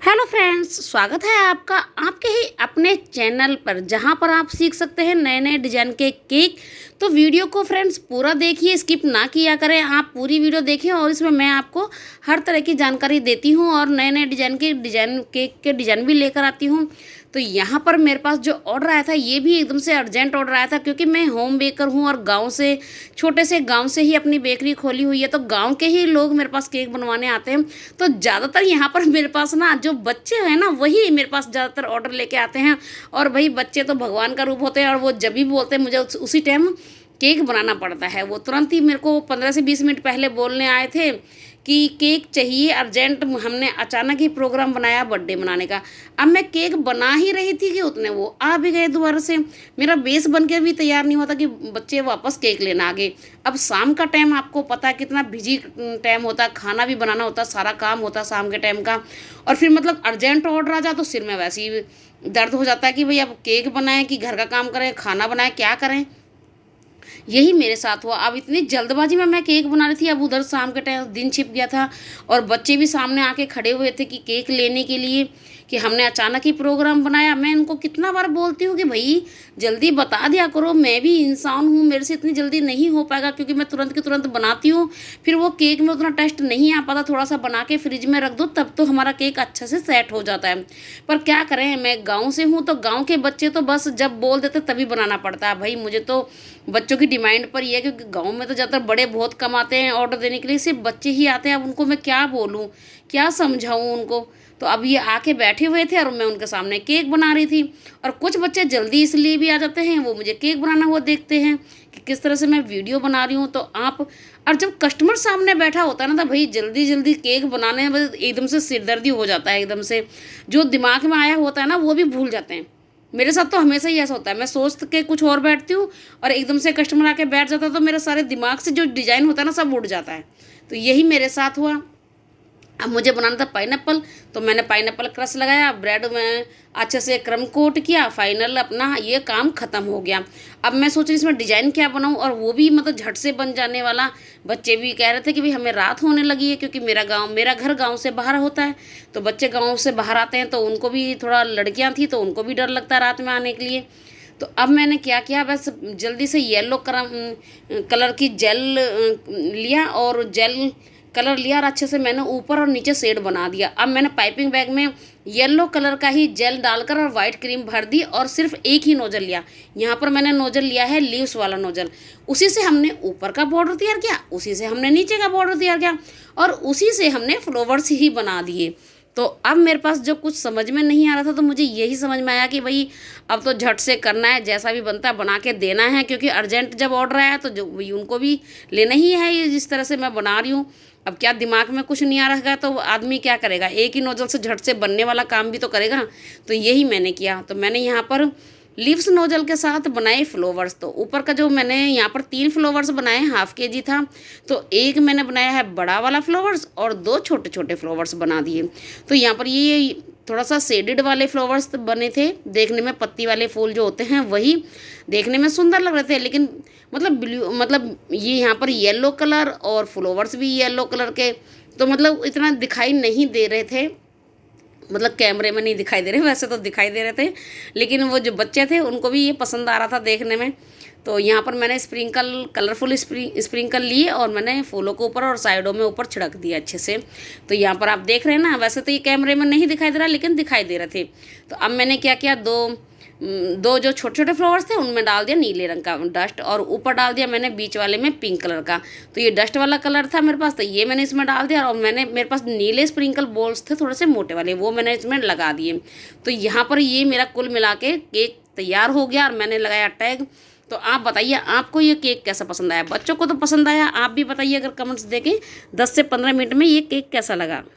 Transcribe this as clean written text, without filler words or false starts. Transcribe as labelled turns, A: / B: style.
A: Hello friends, स्वागत है आपका आपके ही अपने चैनल पर, जहां पर आप सीख सकते हैं नए नए डिजाइन के केक। तो वीडियो को फ्रेंड्स पूरा देखिए, स्किप ना किया करें। आप पूरी वीडियो देखिए और इसमें मैं आपको हर तरह की जानकारी देती हूं और नए नए डिजाइन केक के डिजाइन भी लेकर आती हूं। तो यहाँ पर मेरे पास जो ऑर्डर आया था ये भी एकदम से अर्जेंट ऑर्डर आया था, क्योंकि मैं होम बेकर हूँ और गाँव से, छोटे से गाँव से ही अपनी बेकरी खोली हुई है। तो गाँव के ही लोग मेरे पास केक बनवाने आते हैं। तो ज़्यादातर यहाँ पर मेरे पास ना जो बच्चे हैं ना, वही मेरे पास ज़्यादातर ऑर्डर लेके आते हैं। और भाई बच्चे तो भगवान का रूप होते हैं, और वो जब भी बोलते हैं मुझे उसी टाइम केक बनाना पड़ता है। वो तुरंत ही मेरे को 15 से 20 मिनट पहले बोलने आए थे कि केक चाहिए अर्जेंट। हमने अचानक ही प्रोग्राम बनाया बर्थडे मनाने का। अब मैं केक बना ही रही थी कि उतने वो आ भी गए दोबारा से। मेरा बेस बन के भी तैयार नहीं होता कि बच्चे वापस केक लेना आ गए। अब शाम का टाइम आपको पता है कितना बिजी टाइम होता है, खाना भी बनाना होता है, सारा काम होता है शाम के टाइम का। और फिर मतलब अर्जेंट ऑर्डर आ जाए तो सिर में वैसे ही दर्द हो जाता है कि भाई अब केक बनाएं कि घर का काम करें, खाना बनाएं, क्या करें। यही मेरे साथ हुआ। अब इतनी जल्दबाजी में मैं केक बना रही थी, अब उधर शाम के टाइम दिन छिप गया था और बच्चे भी सामने आके खड़े हुए थे कि केक लेने के लिए, कि हमने अचानक ही प्रोग्राम बनाया। मैं इनको कितना बार बोलती हूँ कि भाई जल्दी बता दिया करो, मैं भी इंसान हूँ, मेरे से इतनी जल्दी नहीं हो पाएगा, क्योंकि मैं तुरंत के तुरंत बनाती हूँ। फिर वो केक में उतना टेस्ट नहीं आ पाता, थोड़ा सा बना के फ्रिज में रख दो तब तो हमारा केक अच्छे से सेट हो जाता है। पर क्या करें, मैं गाँव से हूँ तो गाँव के बच्चे तो बस जब बोल देते तभी बनाना पड़ता है। भाई मुझे तो बच्चों की डिमांड पर ही है, क्योंकि गाँव में तो ज़्यादातर बड़े बहुत कम आते हैं ऑर्डर देने के लिए, सिर्फ बच्चे ही आते हैं। अब उनको मैं क्या बोलूँ, क्या समझाऊँ उनको। तो अब ये आके बैठे हुए थे और मैं उनके सामने केक बना रही थी। और कुछ बच्चे जल्दी इसलिए भी आ जाते हैं, वो मुझे केक बनाना हुआ देखते हैं कि किस तरह से मैं वीडियो बना रही हूँ। तो आप, और जब कस्टमर सामने बैठा होता है ना, तो भाई जल्दी जल्दी केक बनाने में एकदम से सिरदर्दी हो जाता है। एकदम से जो दिमाग में आया होता है ना वो भी भूल जाते हैं। मेरे साथ तो हमेशा ही ऐसा होता है, मैं सोच के कुछ और बैठती हूँ और एकदम से कस्टमर आके बैठ जाता है, तो मेरे सारे दिमाग से जो डिज़ाइन होता है ना सब उड़ जाता है। तो यही मेरे साथ हुआ। अब मुझे बनाना था पाइनएप्पल, तो मैंने पाइनएप्पल क्रश लगाया, ब्रेड में अच्छे से क्रम कोट किया, फाइनल अपना ये काम ख़त्म हो गया। अब मैं सोच रही इसमें डिज़ाइन क्या बनाऊँ, और वो भी मतलब झट से बन जाने वाला। बच्चे भी कह रहे थे कि भाई हमें रात होने लगी है, क्योंकि मेरा घर गांव से बाहर होता है। तो बच्चे गांव से बाहर आते हैं तो उनको भी, थोड़ा लड़कियां थी तो उनको भी डर लगता है रात में आने के लिए। तो अब मैंने क्या किया, बस जल्दी से येलो कलर की जेल लिया और जेल कलर लिया और अच्छे से मैंने ऊपर और नीचे शेड बना दिया। अब मैंने पाइपिंग बैग में येलो कलर का ही जेल डालकर और वाइट क्रीम भर दी और सिर्फ एक ही नोजल लिया। यहाँ पर मैंने नोजल लिया है लीव्स वाला नोजल। उसी से हमने ऊपर का बॉर्डर तैयार किया, उसी से हमने नीचे का बॉर्डर तैयार किया और उसी से हमने फ्लावर्स ही बना दिए। तो अब मेरे पास जो कुछ समझ में नहीं आ रहा था, तो मुझे यही समझ में आया कि भाई अब तो झट से करना है, जैसा भी बनता है बना के देना है, क्योंकि अर्जेंट जब ऑर्डर आया तो जो वही उनको भी लेना ही है। ये जिस तरह से मैं बना रही हूँ, अब क्या दिमाग में कुछ नहीं आ रहा तो आदमी क्या करेगा, एक ही नोजल से झट से बनने वाला काम भी तो करेगा। तो यही मैंने किया। तो मैंने यहाँ पर लीव्स नोजल के साथ बनाए फ्लावर्स। तो ऊपर का जो मैंने यहाँ पर 3 फ्लावर्स बनाए, हाफ केजी था, तो एक मैंने बनाया है बड़ा वाला फ्लावर्स और 2 छोटे छोटे फ्लावर्स बना दिए। तो यहाँ पर ये थोड़ा सा शेडेड वाले फ्लावर्स बने थे, देखने में पत्ती वाले फूल जो होते हैं वही देखने में सुंदर लग रहे थे, लेकिन मतलब ब्लू, मतलब ये यहाँ पर येलो कलर और फ्लावर्स भी येलो कलर के, तो मतलब इतना दिखाई नहीं दे रहे थे। मतलब कैमरे में नहीं दिखाई दे रहे, वैसे तो दिखाई दे रहे थे, लेकिन वो जो बच्चे थे उनको भी ये पसंद आ रहा था देखने में। तो यहाँ पर मैंने कलरफुल स्प्रिंकल लिए और मैंने फूलों को ऊपर और साइडों में ऊपर छिड़क दिया अच्छे से। तो यहाँ पर आप देख रहे हैं ना, वैसे तो ये कैमरे में नहीं दिखाई दे रहा, लेकिन दिखाई दे रहे थे। तो अब मैंने क्या किया, दो जो छोटे छोटे फ्लावर्स थे उनमें डाल दिया नीले रंग का डस्ट, और ऊपर डाल दिया मैंने बीच वाले में पिंक कलर का। तो ये डस्ट वाला कलर था मेरे पास, तो ये मैंने इसमें डाल दिया। और मेरे पास नीले स्प्रिंकल बॉल्स थे थोड़े से मोटे वाले, वो मैंने इसमें लगा दिए। तो यहाँ पर ये मेरा कुल मिला के केक तैयार हो गया और मैंने लगाया टैग। तो आप बताइए आपको ये केक कैसा पसंद आया। बच्चों को तो पसंद आया, आप भी बताइए अगर कमेंट्स देखें 10 से 15 मिनट में ये केक कैसा लगा।